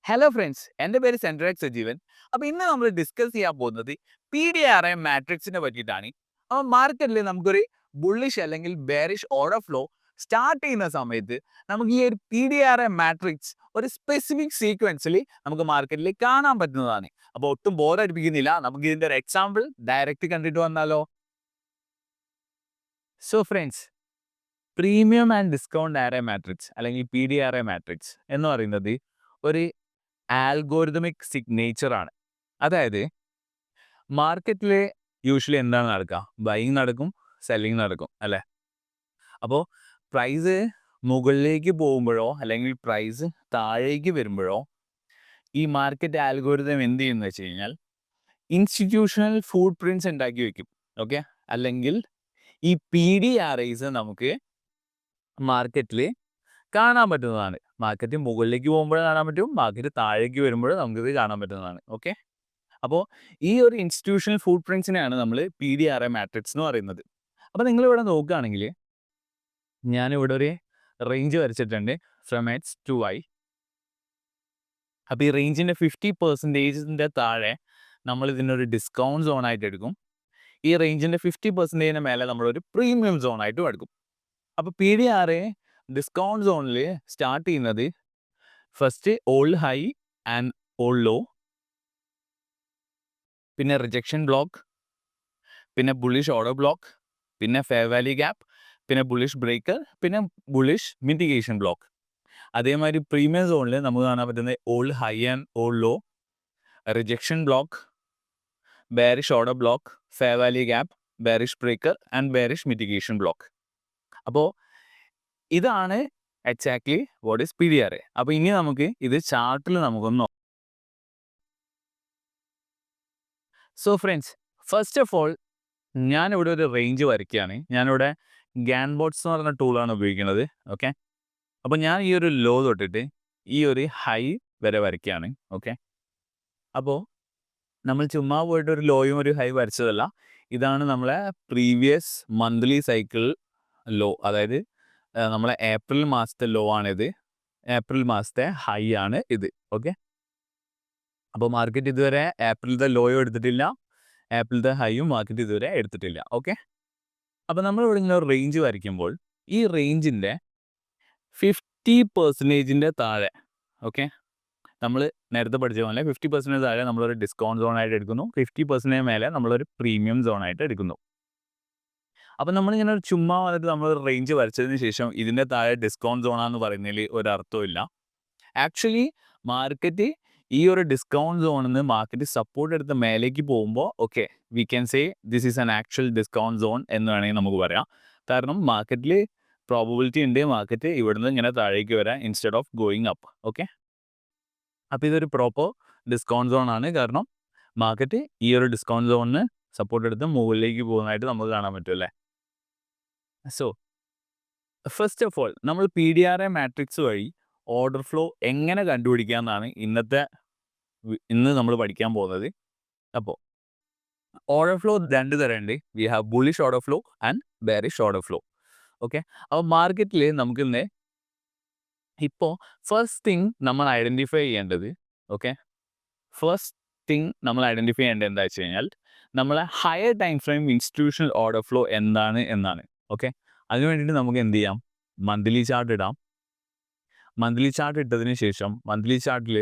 Hello friends, എൻ്റെ പേര് സെൻട്രാക്സ് സജീവൻ. അപ്പോൾ ഇന്ന് നമ്മൾ ഡിസ്കസ് ചെയ്യാൻ പോകുന്നത് PDRA മാട്രിക്സിനെ പറ്റിയിട്ടാണ്. അപ്പോൾ മാർക്കറ്റിൽ നമുക്കൊരു ബുള്ളിഷ് അല്ലെങ്കിൽ ബെയറിഷ് ഓർഡർ ഫ്ലോ സ്റ്റാർട്ട് ചെയ്യുന്ന സമയത്ത് നമുക്ക് ഈ ഒരു PDRA മാട്രിക്സ് ഒരു സ്പെസിഫിക് സീക്വൻസിൽ നമുക്ക് മാർക്കറ്റിൽ കാണാൻ പറ്റുന്നതാണ്. അപ്പോൾ ഒട്ടും ബോറടിപ്പിക്കുന്നില്ല, നമുക്ക് ഇതിൻ്റെ ഒരു എക്സാമ്പിൾ ഡയറക്റ്റ് കണ്ടിട്ട് വന്നാലോ? So friends, premium and discount Aarey matrix അല്ലെങ്കിൽ PDRA മാട്രിക്സ് എന്ന് പറയുന്നത് ഒരു ആൽഗോരിതമിക് സിഗ്നേച്ചർ ആണ്. അതായത് മാർക്കറ്റിൽ യൂഷ്വലി എന്താണ് നടക്കുക? ബൈയിങ് നടക്കും, സെല്ലിങ് നടക്കും അല്ലേ? അപ്പോൾ പ്രൈസ് മുകളിലേക്ക് പോകുമ്പോഴോ അല്ലെങ്കിൽ പ്രൈസ് താഴേക്ക് വരുമ്പോഴോ ഈ മാർക്കറ്റ് ആൽഗോരിതം എന്ത് ചെയ്യുന്നത് വെച്ച് കഴിഞ്ഞാൽ ഇൻസ്റ്റിറ്റ്യൂഷണൽ ഫുട് പ്രിന്റ്സ് ഉണ്ടാക്കി വെക്കും. ഓക്കെ, അല്ലെങ്കിൽ ഈ PDRAs നമുക്ക് മാർക്കറ്റിൽ കാണാൻ പറ്റുന്നതാണ്. മാർക്കറ്റ് മുകളിലേക്ക് പോകുമ്പോൾ കാണാൻ പറ്റും, മാർക്കറ്റ് താഴേക്ക് വരുമ്പോൾ നമുക്കിത് കാണാൻ പറ്റുന്നതാണ്. ഓക്കെ, അപ്പോൾ ഈ ഒരു ഇൻസ്റ്റിറ്റ്യൂഷണൽ ഫുട് പ്രിന്റ്സിനെയാണ് നമ്മൾ PDRA മാട്രിക്സ് എന്ന് പറയുന്നത്. അപ്പോൾ നിങ്ങളിവിടെ നോക്കുകയാണെങ്കിൽ ഞാനിവിടെ ഒരു റേഞ്ച് വരച്ചിട്ടുണ്ട് ഫ്രം X to Y. അപ്പോൾ ഈ റേഞ്ചിൻ്റെ 50% താഴെ നമ്മൾ ഇതിനൊരു ഡിസ്കൗണ്ട് സോൺ ആയിട്ട് എടുക്കും. ഈ റേഞ്ചിൻ്റെ 50% മേലെ നമ്മളൊരു പ്രീമിയം സോൺ ആയിട്ടും എടുക്കും. അപ്പോൾ PDRA ഡിസ്കൗണ്ട് സോണിൽ സ്റ്റാർട്ട് ചെയ്യുന്നത് first old high and old low, പിന്നെ റിജക്ഷൻ ബ്ലോക്ക്, പിന്നെ ബുള്ളിഷ് ഓർഡർ ബ്ലോക്ക്, പിന്നെ ഫെയർ വാല്യൂ ഗ്യാപ്പ്, പിന്നെ ബുള്ളിഷ് ബ്രേക്കർ, പിന്നെ ബുള്ളിഷ് മിറ്റിഗേഷൻ ബ്ലോക്ക്. അതേമാതിരി പ്രീമിയം സോണിൽ നമുക്ക് കാണാൻ പറ്റുന്നത് old high and old low, rejection block, bearish order block, fair value gap, bearish breaker and bearish mitigation block. അപ്പോൾ ഇതാണ് എക്സാക്ട്ലി വാട്ട് ഈസ് PDRA. അപ്പോൾ ഇനി നമുക്ക് ഇത് ചാർട്ടിൽ നമുക്കൊന്ന് നോക്കാം. So friends, first of all ഞാനിവിടെ ഒരു റേഞ്ച് വരയ്ക്കുകയാണ്. ഞാനിവിടെ ഗാൻബോട്ട്സ് എന്ന് പറയുന്ന ടൂളാണ് ഉപയോഗിക്കുന്നത്. ഓക്കെ, അപ്പോൾ ഞാൻ ഈ ഒരു ലോ തൊട്ടിട്ട് ഈ ഒരു ഹൈ വരെ വരയ്ക്കുകയാണ്. ഓക്കെ, അപ്പോൾ നമ്മൾ ചുമ്മാ പോയിട്ട് ഒരു ലോയും ഒരു ഹൈ വരച്ചതല്ല. ഇതാണ് നമ്മളെ പ്രീവിയസ് മന്ത്ലി സൈക്കിൾ ലോ. അതായത് നമ്മളെ ഏപ്രിൽ മാസത്തെ ലോ ആണിത്, ഏപ്രിൽ മാസത്തെ ഹൈ ആണ് ഇത്. ഓക്കെ, അപ്പോൾ മാർക്കറ്റ് ഇതുവരെ ഏപ്രിലത്തെ ലോയും എടുത്തിട്ടില്ല, ഏപ്രിലത്തെ ഹൈയും മാർക്കറ്റ് ഇതുവരെ എടുത്തിട്ടില്ല. ഓക്കെ, അപ്പോൾ നമ്മൾ ഇവിടെ ഇങ്ങനെ ഒരു റേഞ്ച് വരയ്ക്കുമ്പോൾ ഈ റേഞ്ചിൻ്റെ 50% താഴെ, ഓക്കെ, നമ്മൾ നേരത്തെ പഠിച്ച പോലെ 50% താഴെ നമ്മളൊരു ഡിസ്കൗണ്ട് സോൺ ആയിട്ട് എടുക്കുന്നു, 50% മേലെ നമ്മളൊരു പ്രീമിയം സോൺ ആയിട്ട് എടുക്കുന്നു. അപ്പോൾ നമ്മളിങ്ങനെ ഒരു ചുമ്മാ വന്നിട്ട് നമ്മൾ റേഞ്ച് വരച്ചതിന് ശേഷം ഇതിൻ്റെ താഴെ ഡിസ്കൗണ്ട് സോണാന്ന് പറയുന്നതിൽ ഒരർത്ഥമില്ല. ആക്ച്വലി മാർക്കറ്റ് ഈ ഒരു ഡിസ്കൗണ്ട് സോണിൽ നിന്ന് മാർക്കറ്റ് സപ്പോർട്ട് എടുത്ത് മേലേക്ക് പോകുമ്പോൾ okay, we can say this is an actual discount zone എന്ന് വേണമെങ്കിൽ നമുക്ക് പറയാം. കാരണം മാർക്കറ്റിൽ പ്രോബബിലിറ്റി ഉണ്ട് മാർക്കറ്റ് ഇവിടുന്ന് ഇങ്ങനെ താഴേക്ക് വരാൻ instead of going up. Okay, അപ്പോൾ ഇതൊരു പ്രോപ്പർ ഡിസ്കൗണ്ട് സോൺ ആണ്. കാരണം മാർക്കറ്റ് ഈ ഒരു ഡിസ്കൗണ്ട് സോണിന് സപ്പോർട്ട് എടുത്ത് മുകളിലേക്ക് പോകുന്നതായിട്ട് നമുക്ക് കാണാൻ പറ്റും അല്ലേ? സോ ഫസ്റ്റ് ഓഫ് ഓൾ നമ്മൾ PDRA മാട്രിക്സ് വഴി ഓർഡർ ഫ്ലോ എങ്ങനെ കണ്ടുപിടിക്കാമെന്നാണ് ഇന്ന് നമ്മൾ പഠിക്കാൻ പോകുന്നത്. അപ്പോൾ ഓർഡർ ഫ്ലോ രണ്ട് തരമുണ്ട്. We have bullish order flow and bearish order flow. Okay, അപ്പോൾ മാർക്കറ്റിൽ നമുക്കിന്ന് ഇപ്പോൾ ഫസ്റ്റ് തിങ് നമ്മൾ ഐഡൻറ്റിഫൈ ചെയ്യേണ്ടത്, ഓക്കെ, ഫസ്റ്റ് തിങ് നമ്മൾ ഐഡൻറ്റിഫൈ ചെയ്യേണ്ടത് എന്താ വെച്ച് കഴിഞ്ഞാൽ നമ്മളെ higher time frame institutional order flow എന്താണ് എന്നാണ്. ഓക്കെ, അതിന് വേണ്ടിയിട്ട് നമുക്ക് എന്ത് ചെയ്യാം? മന്ത്ലി ചാർട്ട് ഇടാം. മന്ത്ലി ചാർട്ട് ഇട്ടതിന് ശേഷം മന്ത്ലി ചാർട്ടിൽ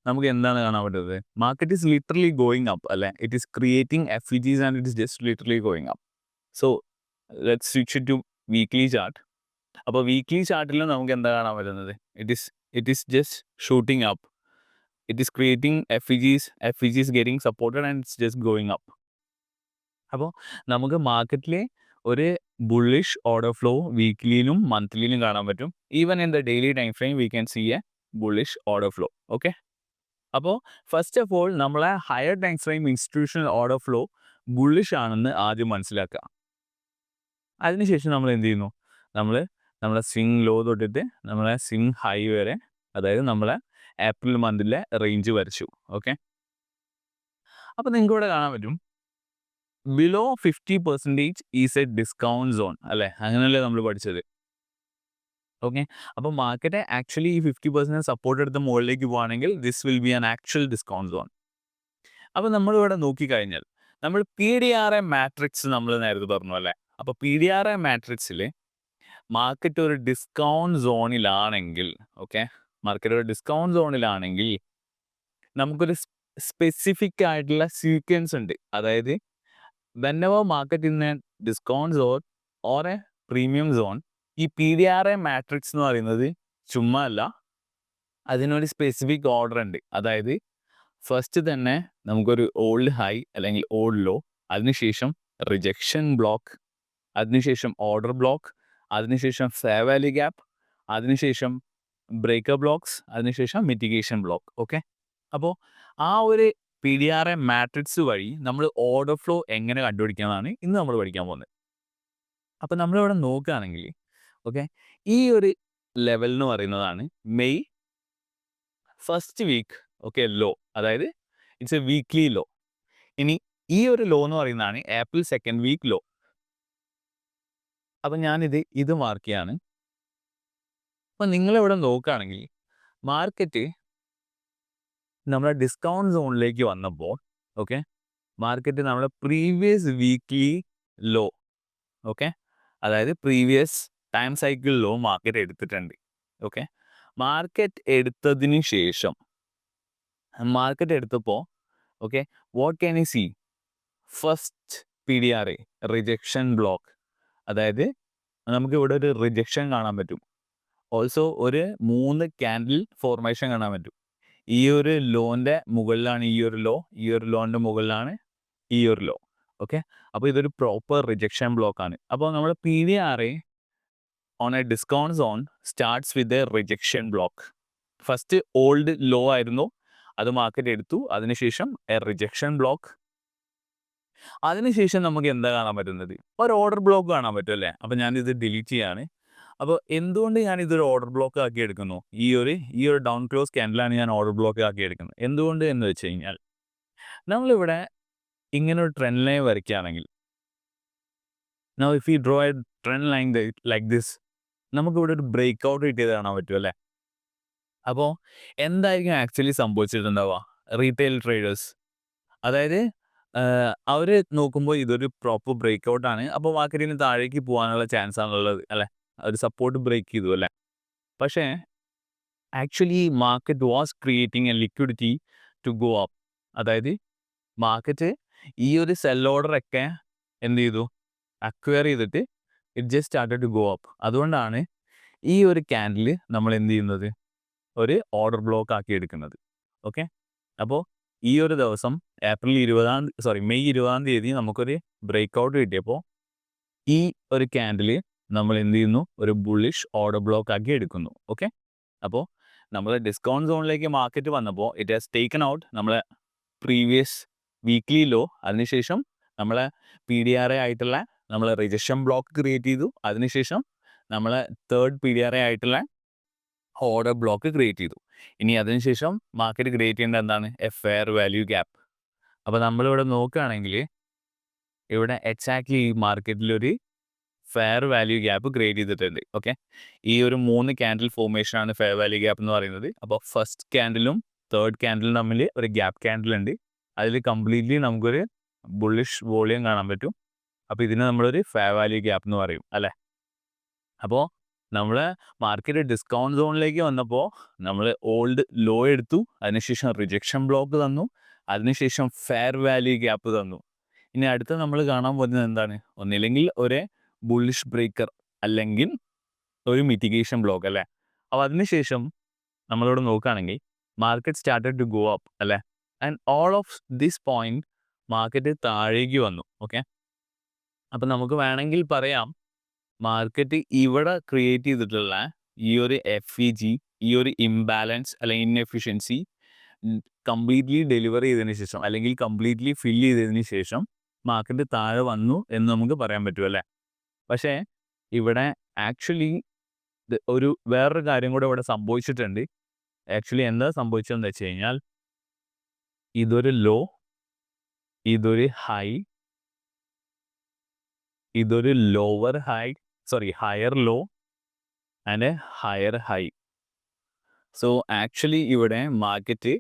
നമുക്ക് എന്താണ് കാണാൻ പറ്റുന്നത്? Market is literally going up അല്ലേ? It is creating FVGs and it is just literally going up. So let's switch it to weekly chart. അപ്പോൾ വീക്ക്ലി ചാർട്ടിൽ നമുക്ക് എന്താ കാണാൻ പറ്റുന്നത്? It is just shooting up. It is creating FVGs getting supported and it's just going up. അപ്പോൾ നമുക്ക് മാർക്കറ്റിൽ ഒരു ബുള്ളിഷ് ഓർഡർ ഫ്ലോ വീക്ക്ലിയിലും മന്ത്ലിയിലും കാണാൻ പറ്റും. Even in the daily time frame we can see a bullish order flow. Okay, അപ്പോൾ first of all നമ്മളെ higher time frame institutional order flow bullish ആണെന്ന് ആദ്യം മനസ്സിലാക്കുക. അതിനുശേഷം നമ്മൾ എന്ത് ചെയ്യുന്നു? നമ്മളെ സ്വിംഗ് ലോ തൊട്ടിട്ട് നമ്മളെ സ്വിംഗ് ഹൈ വരെ, അതായത് നമ്മളെ ഏപ്രിൽ മന്തിലെ റേഞ്ച് വരച്ചു. ഓക്കെ, അപ്പോൾ നിങ്ങൾക്ക് ഇവിടെ കാണാൻ പറ്റും below 50% is A discount zone അല്ലേ? അങ്ങനെയല്ലേ നമ്മൾ പഠിച്ചത്? ഓക്കെ. അപ്പോൾ മാർക്കറ്റ് ആക്ച്വലി ഈ 50% സപ്പോർട്ട് എടുത്ത് മുകളിലേക്ക് പോവുകയാണെങ്കിൽ this will be an actual discount zone. അപ്പോൾ നമ്മളിവിടെ നോക്കിക്കഴിഞ്ഞാൽ നമ്മൾ PDRA മാട്രിക്സ് നമ്മൾ നേരത്തെ പറഞ്ഞു അല്ലേ. അപ്പോൾ PDRA മാട്രിക്സിൽ മാർക്കറ്റ് ഒരു ഡിസ്കൗണ്ട് സോണിലാണെങ്കിൽ, ഓക്കെ, മാർക്കറ്റ് ഒരു ഡിസ്കൗണ്ട് സോണിലാണെങ്കിൽ നമുക്കൊരു സ്പെസിഫിക് ആയിട്ടുള്ള സീക്വൻസ് ഉണ്ട്. അതായത് whenever market in a discount zone or a premium zone, ഈ PDRA മാട്രിക്സ് എന്ന് പറയുന്നത് ചുമ്മാ അല്ല, അതിനൊരു സ്പെസിഫിക് ഓർഡർ ഉണ്ട്. അതായത് ഫസ്റ്റ് തന്നെ നമുക്കൊരു ഓൾഡ് ഹൈ അല്ലെങ്കിൽ ഓൾഡ് ലോ, അതിനുശേഷം റിജക്ഷൻ ബ്ലോക്ക്, അതിനുശേഷം ഓർഡർ ബ്ലോക്ക്, അതിനുശേഷം ഫെയർ വാല്യൂ ഗ്യാപ്പ്, അതിനുശേഷം ബ്രേക്കർ ബ്ലോക്സ്, അതിനുശേഷം മിറ്റിഗേഷൻ ബ്ലോക്ക്. ഓക്കെ. അപ്പോൾ ആ ഒരു PDRA മാട്രിക്സ് വഴി നമ്മൾ ഓർഡർ ഫ്ലോ എങ്ങനെ കണ്ടുപിടിക്കാമെന്നാണ് ഇന്ന് നമ്മൾ പഠിക്കാൻ പോകുന്നത്. അപ്പോൾ നമ്മളിവിടെ നോക്കുകയാണെങ്കിൽ, ഓക്കെ, ഈ ഒരു ലെവൽ എന്ന് പറയുന്നതാണ് May first week, okay, low. അതായത് ഇറ്റ്സ് എ വീക്ക്ലി ലോ. ഇനി ഈ ഒരു ലോ എന്ന് പറയുന്നതാണ് ഏപ്രിൽ സെക്കൻഡ് വീക്ക് ലോ. അപ്പം ഇത് മാർക്ക് ചെയ്യാണ്. അപ്പം നിങ്ങളിവിടെ നോക്കുകയാണെങ്കിൽ മാർക്കറ്റ് നമ്മുടെ ഡിസ്കൗണ്ട് സോണിലേക്ക് വന്നപ്പോൾ, ഓക്കെ, മാർക്കറ്റ് നമ്മുടെ പ്രീവിയസ് വീക്ക്ലി ലോ, ഓക്കെ, അതായത് previous time cycle low market എടുത്തിട്ടുണ്ട്. ഓക്കെ. മാർക്കറ്റ് എടുത്തതിന് ശേഷം മാർക്കറ്റ് എടുത്തപ്പോൾ, okay, what can you see? First PDRA rejection block. അതായത് നമുക്ക് ഇവിടെ ഒരു റിജക്ഷൻ കാണാൻ പറ്റും. ഓൾസോ ഒരു 3 ക്യാൻഡിൽ ഫോർമേഷൻ കാണാൻ പറ്റും. ഈ ഒരു ലോൻ്റെ മുകളിലാണ് ഈ ഒരു ലോ, ഈ ഒരു ലോൻ്റെ മുകളിലാണ് ഈ ഒരു ലോ. ഓക്കെ. അപ്പോൾ ഇതൊരു പ്രോപ്പർ റിജക്ഷൻ ബ്ലോക്കാണ്. അപ്പോൾ നമ്മുടെ PDRA on a discount zone starts with a rejection block. First old low ആയിരുന്നു, അത് മാർക്കറ്റ് എടുത്തു. അതിനുശേഷം എ റിജക്ഷൻ ബ്ലോക്ക്. അതിനുശേഷം നമുക്ക് എന്താ കാണാൻ പറ്റുന്നത്? ഒരു ഓർഡർ ബ്ലോക്ക് കാണാൻ പറ്റും അല്ലേ. അപ്പോൾ ഞാനിത് ഡിലീറ്റ് ചെയ്യാണ്. അപ്പോൾ എന്തുകൊണ്ട് ഞാനിതൊരു ഓർഡർ ബ്ലോക്ക് ആക്കി എടുക്കുന്നു? ഈ ഒരു ഡൗൺ ക്ലോസ് ക്യാൻഡിലാണ് ഞാൻ ഓർഡർ ബ്ലോക്ക് ആക്കി എടുക്കുന്നത്. എന്തുകൊണ്ട് എന്ന് വെച്ച് കഴിഞ്ഞാൽ, നമ്മളിവിടെ ഇങ്ങനെ ഒരു ട്രെൻഡ് ലൈൻ വരയ്ക്കുകയാണെങ്കിൽ, now if you draw A trend line like this, നമുക്കിവിടെ ഒരു ബ്രേക്ക് ഔട്ട് കിട്ടിയത് കാണാൻ പറ്റും അല്ലേ. അപ്പോൾ എന്തായിരിക്കും ആക്ച്വലി സംഭവിച്ചിട്ടുണ്ടാവുക? റീറ്റെയിൽ ട്രേഡേഴ്സ്, അതായത് അവർ നോക്കുമ്പോൾ ഇതൊരു പ്രോപ്പർ ബ്രേക്ക് ഔട്ടാണ്. അപ്പോൾ മാർക്കറ്റിന് താഴേക്ക് പോകാനുള്ള ചാൻസ് ആണുള്ളത് അല്ലേ. ഒരു സപ്പോർട്ട് ബ്രേക്ക് ചെയ്തു അല്ലേ. പക്ഷേ actually market was creating a liquidity to go up. അതായത് മാർക്കറ്റ് ഈ ഒരു സെൽ ഓർഡറൊക്കെ എന്ത് ചെയ്തു? അക്വയർ ചെയ്തിട്ട് it just started to go up. അതുകൊണ്ടാണ് ഈ ഒരു ക്യാൻഡിൽ നമ്മൾ എന്ത് ചെയ്യുന്നത്? ഒരു ഓർഡർ ബ്ലോക്ക് ആക്കി എടുക്കുന്നത്. ഓക്കെ. അപ്പോൾ ഈ ഒരു ദിവസം മെയ് 20-ാം തീയതി നമുക്കൊരു ബ്രേക്ക് ഔട്ട് കിട്ടിയപ്പോൾ ഈ ഒരു ക്യാൻഡിൽ നമ്മൾ എന്ത് ചെയ്യുന്നു? ഒരു ബുള്ളിഷ് ഓർഡർ ബ്ലോക്ക് ആക്കി എടുക്കുന്നു. ഓക്കെ. അപ്പോൾ നമ്മൾ ഡിസ്കൗണ്ട് സോണിലേക്ക് മാർക്കറ്റ് വന്നപ്പോൾ ഇറ്റ് ഹാസ് ടേക്കൺ ഔട്ട് നമ്മളെ പ്രീവിയസ് വീക്ക്ലി ലോ. അതിനുശേഷം നമ്മളെ PDRA ആയിട്ടുള്ള നമ്മൾ റിജക്ഷൻ ബ്ലോക്ക് ക്രിയേറ്റ് ചെയ്തു. അതിനുശേഷം നമ്മളെ തേർഡ് PDRA ആയിട്ടുള്ള ഓർഡർ ബ്ലോക്ക് ക്രിയേറ്റ് ചെയ്തു. ഇനി അതിനുശേഷം മാർക്കറ്റ് ക്രിയേറ്റ് ചെയ്യേണ്ടത് എന്താണ്? A fair value gap. അപ്പോൾ നമ്മളിവിടെ നോക്കുകയാണെങ്കിൽ ഇവിടെ എക്സാക്ട്ലി ഈ മാർക്കറ്റിലൊരു ഫെയർ വാല്യൂ ഗ്യാപ്പ് ക്രിയേറ്റ് ചെയ്തിട്ടുണ്ട്. ഓക്കെ. ഈ ഒരു 3 ക്യാൻഡിൽ ഫോർമേഷനാണ് ഫെയർ വാല്യൂ ഗ്യാപ്പ് എന്ന് പറയുന്നത്. അപ്പോൾ ഫസ്റ്റ് ക്യാൻഡിലും തേർഡ് ക്യാൻഡിലും തമ്മിൽ ഒരു ഗ്യാപ്പ് ക്യാൻഡിൽ ഉണ്ട്. അതിൽ കംപ്ലീറ്റ്ലി നമുക്കൊരു ബുള്ളിഷ് വോളിയം കാണാൻ പറ്റും. അപ്പോൾ ഇതിനെ നമ്മളൊരു ഫെയർ വാല്യൂ ഗ്യാപ്പ് എന്ന് പറയും അല്ലേ. അപ്പോൾ നമ്മൾ മാർക്കറ്റ് ഡിസ്കൗണ്ട് സോണിലേക്ക് വന്നപ്പോൾ നമ്മൾ ഓൾഡ് ലോ എടുത്തു. അതിനുശേഷം റിജക്ഷൻ ബ്ലോക്ക് തന്നു. അതിനുശേഷം ഫെയർ വാല്യൂ ഗ്യാപ്പ് തന്നു. ഇനി അടുത്ത നമ്മൾ കാണാൻ പോകുന്നത് എന്താണ്? ഒന്നില്ലെങ്കിൽ ഒരു ബുള്ളിഷ് ബ്രേക്കർ, അല്ലെങ്കിൽ ഒരു മിറ്റിഗേഷൻ ബ്ലോക്ക് അല്ലേ. അപ്പോൾ അതിനുശേഷം നമ്മളിവിടെ നോക്കുകയാണെങ്കിൽ market started to go up അല്ലേ. And all of this point market താഴേക്ക് വന്നു. ഓക്കെ. അപ്പം നമുക്ക് വേണമെങ്കിൽ പറയാം മാർക്കറ്റ് ഇവിടെ ക്രിയേറ്റ് ചെയ്തിട്ടുള്ള ഈ ഒരു FEG, ഈ ഒരു ഇംബാലൻസ് അല്ലെങ്കിൽ ഇൻഎഫിഷ്യൻസി കംപ്ലീറ്റ്ലി ഡെലിവർ ചെയ്തതിന് ശേഷം അല്ലെങ്കിൽ കംപ്ലീറ്റ്ലി ഫിൽ ചെയ്തതിന് ശേഷം മാർക്കറ്റ് താഴെ വന്നു എന്ന് നമുക്ക് പറയാൻ പറ്റും അല്ലേ. പക്ഷേ ഇവിടെ ആക്ച്വലി വേറൊരു കാര്യം കൂടെ ഇവിടെ സംഭവിച്ചിട്ടുണ്ട്. ആക്ച്വലി എന്താ സംഭവിച്ചതെന്ന് വെച്ച് കഴിഞ്ഞാൽ, ഇതൊരു ലോ, ഇതൊരു ഹൈ, ഇതൊരു higher low, and a higher high. So actually ഇവിടെ മാർക്കറ്റ്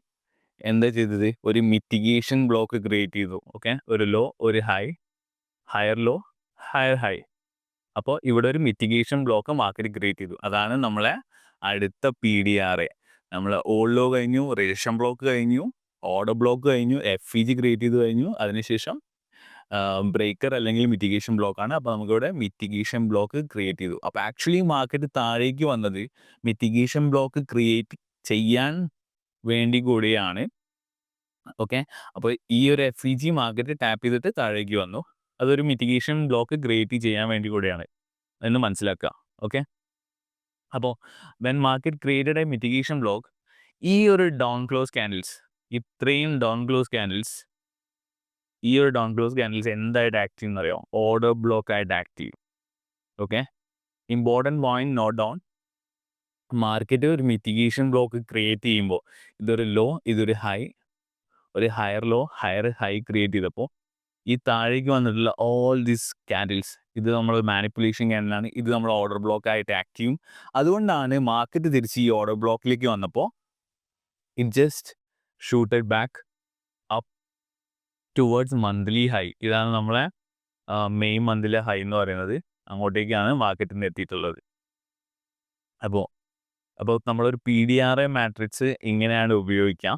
എന്താ ചെയ്തത്, ഒരു മിറ്റിഗേഷൻ ബ്ലോക്ക് ക്രിയേറ്റ് ചെയ്തു. ഓക്കെ, ഒരു ലോ, ഒരു high, higher low, higher high. അപ്പോൾ ഇവിടെ ഒരു മിറ്റിഗേഷൻ ബ്ലോക്ക് മാർക്കറ്റ് ക്രിയേറ്റ് ചെയ്തു. അതാണ് നമ്മളെ അടുത്ത PDRA. നമ്മൾ ഓൾഡ് ലോ കഴിഞ്ഞു, റേഷൻ ബ്ലോക്ക് കഴിഞ്ഞു, ഓർഡർ ബ്ലോക്ക് കഴിഞ്ഞു, FEG ക്രിയേറ്റ് ചെയ്ത് കഴിഞ്ഞു. അതിനുശേഷം ബ്രേക്കർ അല്ലെങ്കിൽ മിറ്റിഗേഷൻ ബ്ലോക്കാണ്. അപ്പോൾ നമുക്കിവിടെ മിറ്റിഗേഷൻ ബ്ലോക്ക് ക്രിയേറ്റ് ചെയ്തു. അപ്പോൾ ആക്ച്വലി മാർക്കറ്റ് താഴേക്ക് വന്നത് മിറ്റിഗേഷൻ ബ്ലോക്ക് ക്രിയേറ്റ് ചെയ്യാൻ വേണ്ടി കൂടിയാണ്. ഓക്കെ, അപ്പോൾ ഈ ഒരു FEG മാർക്കറ്റ് ടാപ്പ് ചെയ്തിട്ട് താഴേക്ക് വന്നു. അതൊരു മിറ്റിഗേഷൻ ബ്ലോക്ക് ക്രിയേറ്റ് ചെയ്യാൻ വേണ്ടി കൂടിയാണ് എന്ന് മനസ്സിലാക്കുക. ഓക്കെ, അപ്പോൾ when market created a mitigation block, ഈ ഒരു ഡൗൺ ക്ലോസ് ക്യാൻഡിൽസ്, ഇത്രയും ഡൗൺ ക്ലോസ് ക്യാൻഡിൽസ്, ഈ ഒരു ഡൗൺ ക്ലോസ് ക്യാൻഡിൽസ് എന്തായിട്ട് ആക്ട് ചെയ്യുന്ന അറിയാം? ഓർഡർ ബ്ലോക്ക് ആയിട്ട് ആക്ട് ചെയ്യും. Okay, important point note down. Market ഒരു മിറ്റിഗേഷൻ ബ്ലോക്ക് ക്രിയേറ്റ് ചെയ്യുമ്പോൾ ഇതൊരു ലോ, ഇതൊരു ഹൈ, ഒരു higher low, higher high create ചെയ്തപ്പോൾ ഈ താഴേക്ക് വന്നിട്ടുള്ള ഓൾ ദിസ് ക്യാൻഡിൽസ്, ഇത് നമ്മൾ മാനിപ്പുലേഷൻ ക്യാൻഡിലാണ്. ഇത് നമ്മൾ ഓർഡർ ബ്ലോക്ക് ആയിട്ട് ആക്ട് ചെയ്യും. അതുകൊണ്ടാണ് മാർക്കറ്റ് തിരിച്ച് ഈ ഓർഡർ ബ്ലോക്കിലേക്ക് വന്നപ്പോൾ it just shooted back up towards monthly high. ഇതാണ് നമ്മളെ മെയ് മന്തിലെ ഹൈ എന്ന് പറയുന്നത്. അങ്ങോട്ടേക്കാണ് മാർക്കറ്റിന് എത്തിയിട്ടുള്ളത്. അപ്പോൾ നമ്മളൊരു PDRA മാട്രിക്സ് ഇങ്ങനെയാണ് ഉപയോഗിക്കാം.